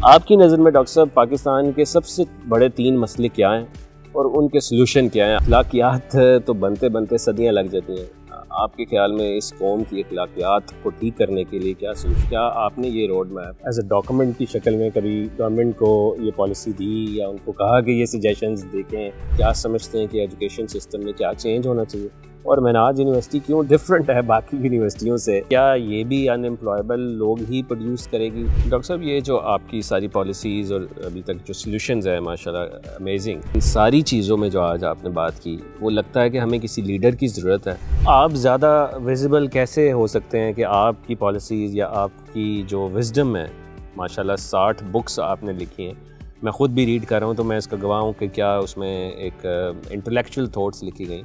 آپ کی نظر میں ڈاکٹر صاحب پاکستان کے سب سے بڑے 3 مسئلے کیا ہیں اور ان کے سلوشن کیا ہیں؟ اخلاقیات تو بنتے بنتے صدیاں لگ جاتی ہیں، آپ کے خیال میں اس قوم کی اخلاقیات کو ٹھیک کرنے کے لیے کیا سلوشن، کیا آپ نے یہ road map as a document کی شکل میں کبھی گورنمنٹ کو یہ پالیسی دی یا ان کو کہا کہ یہ سجیشنز دیکھیں؟ کیا سمجھتے ہیں کہ ایجوکیشن سسٹم میں کیا چینج ہونا چاہیے اور منہاج یونیورسٹی کیوں ڈفرینٹ ہے باقی یونیورسٹیوں سے؟ کیا یہ بھی ان امپلائیبل لوگ ہی پروڈیوس کرے گی؟ ڈاکٹر صاحب یہ جو آپ کی ساری پالیسیز اور ابھی تک جو سلوشنز ہیں ماشاءاللہ امیزنگ، ان ساری چیزوں میں جو آج آپ نے بات کی وہ لگتا ہے کہ ہمیں کسی لیڈر کی ضرورت ہے۔ آپ زیادہ ویزیبل کیسے ہو سکتے ہیں کہ آپ کی پالیسیز یا آپ کی جو وزڈم ہے، ماشاءاللہ 60 بکس آپ نے لکھی ہیں، میں خود بھی ریڈ کر رہا ہوں تو میں اس کا گواہ ہوں کہ کیا اس میں ایک انٹلیکچوئل تھاٹس لکھی گئیں،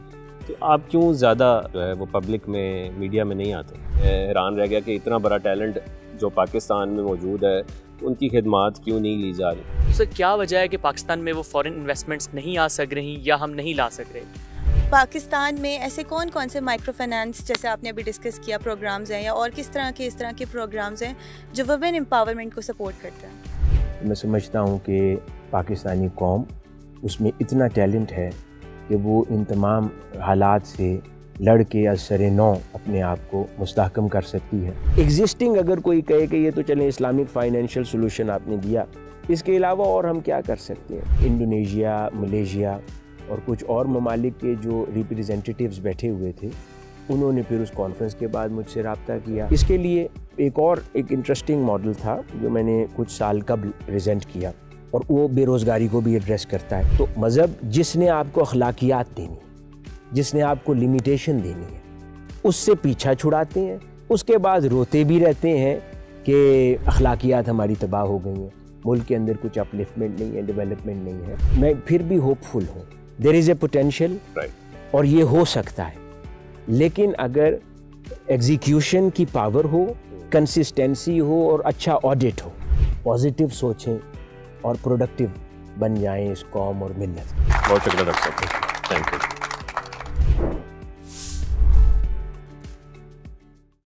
تو آپ کیوں زیادہ جو ہے وہ پبلک میں میڈیا میں نہیں آتے؟ حیران رہ گیا کہ اتنا بڑا ٹیلنٹ جو پاکستان میں موجود ہے ان کی خدمات کیوں نہیں لی جا رہی؟ سر کیا وجہ ہے کہ پاکستان میں وہ فورن انویسٹمنٹس نہیں آ سک رہی یا ہم نہیں لا سک رہے؟ پاکستان میں ایسے کون کون سے مائکرو فائنانس جیسے آپ نے ابھی ڈسکس کیا پروگرامز ہیں یا اور کس طرح کے پروگرامز ہیں جو ویمن امپاورمنٹ کو سپورٹ کرتے ہیں؟ میں سمجھتا ہوں کہ پاکستانی قوم اس میں اتنا ٹیلنٹ ہے کہ وہ ان تمام حالات سے لڑ کے از سر نو اپنے آپ کو مستحکم کر سکتی ہے۔ ایگزسٹنگ اگر کوئی کہے کہ یہ تو چلیں اسلامک فائنینشیل سلوشن آپ نے دیا، اس کے علاوہ اور ہم کیا کر سکتے ہیں؟ انڈونیشیا، ملیشیا اور کچھ اور ممالک کے جو ریپریزنٹیٹیوز بیٹھے ہوئے تھے انہوں نے پھر اس کانفرنس کے بعد مجھ سے رابطہ کیا۔ اس کے لیے ایک انٹرسٹنگ ماڈل تھا جو میں نے کچھ سال قبل پریزنٹ کیا اور وہ بے روزگاری کو بھی ایڈریس کرتا ہے۔ تو مذہب جس نے آپ کو اخلاقیات دینی، جس نے آپ کو لمیٹیشن دینی ہے، اس سے پیچھا چھڑاتے ہیں، اس کے بعد روتے بھی رہتے ہیں کہ اخلاقیات ہماری تباہ ہو گئی ہیں، ملک کے اندر کچھ اپلفٹمنٹ نہیں ہے، ڈیولپمنٹ نہیں ہے۔ میں پھر بھی ہوپ فل ہوں، دیر از اے پوٹینشیل اور یہ ہو سکتا ہے، لیکن اگر ایگزیکیوشن کی پاور ہو، کنسسٹنسی ہو اور اچھا آڈٹ ہو، پازیٹیو سوچیں اور پروڈکٹیو بن جائیں اس قوم اور ملت۔ بہت شکریہ ڈاکٹر صاحب، تھینک یو۔